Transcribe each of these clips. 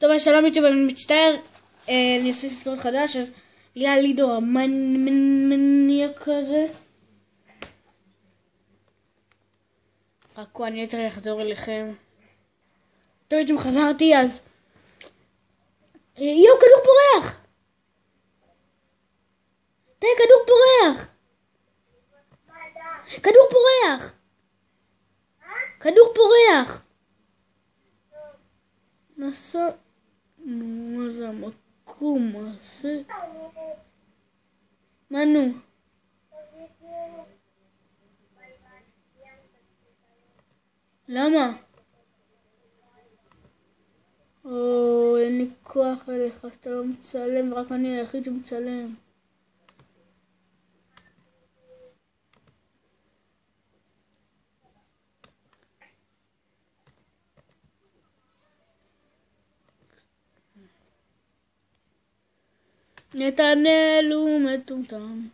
טוב, שלום יוטיוב, אני מצטער, אני עושה סרטון חדש, אז בגלל לידור המניאק כזה. חכו, אני יותר לחזור אליכם. טוב, אם חזרתי, אז... יואו, כדור פורח! די, כדור פורח! כדור פורח! כדור פורח! נסע... מה זה המקום הזה? מה נו? למה? אין לי כוח אליך, אתה לא מצלם, ורק אני היחיד שמצלם. נתנאל הוא מטומטם.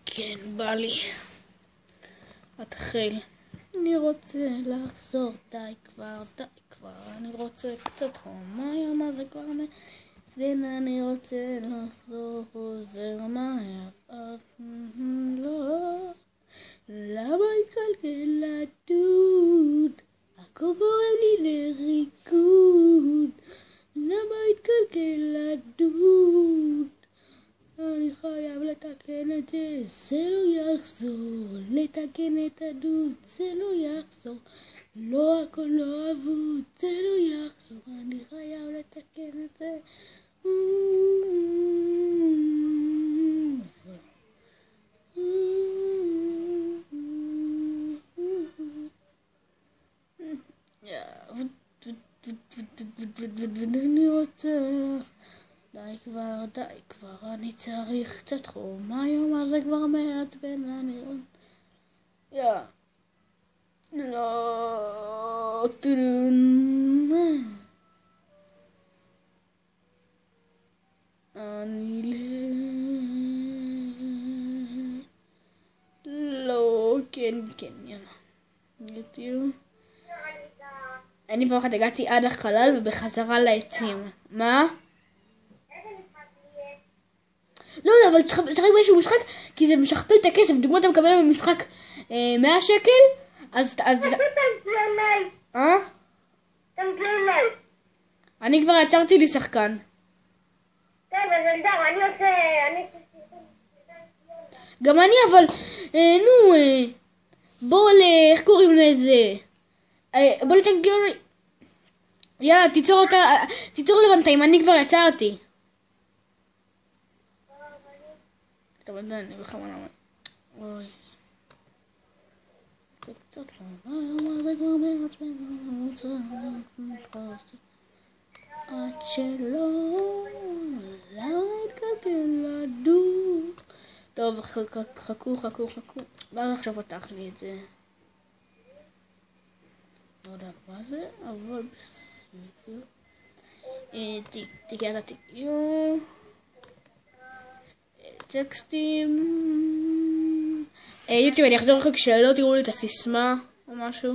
כן, בא לי. אתחיל. אני רוצה לחזור, די כבר, אני רוצה קצת הומיה, מה זה כבר מעצבן, אני רוצה לחזור, חוזר מהר, לא, למה התקלקל הדוד, הכל גורם לי לריקוד, למה התקלקל הדוד, אני חייב לתקן את זה, זה לא יחזור, לתקן את הדוד, זה לא יחזור, לא הכל לא אבוד, זה לא יחזור, אני חייב לתקן את זה. אני רוצה... די כבר, אני צריך קצת חום, היום הזה כבר מעצבן, אני לא, אני לא, כן, יאללה, יוטיוב. אני פעם אחת הגעתי עד החלל ובחזרה לעצים. מה? לא, אבל צריך באיזשהו משחק, כי זה משכפל את הכסף. דוגמא אתה מקבל במשחק 100 שקל, אז... אני כבר יצרתי לי שחקן. טוב, אז זהו, אני עושה... גם אני, אבל... נו... בוא איך קוראים לזה? בוא ניתן גיור... יאללה, תיצור לבנתיים, אני כבר יצרתי. טוב, אני בכמה למה... אוי... זה קצת למה... זה כבר מעצבן... אני רוצה... עד שלא... למה התקלקל הדוד? טוב, חכו. ואז עכשיו פתח לי את זה. לא יודע מה זה, אבל בסדר. תיקיית התיקיון. טקסטים. יוטיוב, אני אחזור לכם כשלא תראו לי את הסיסמה או משהו.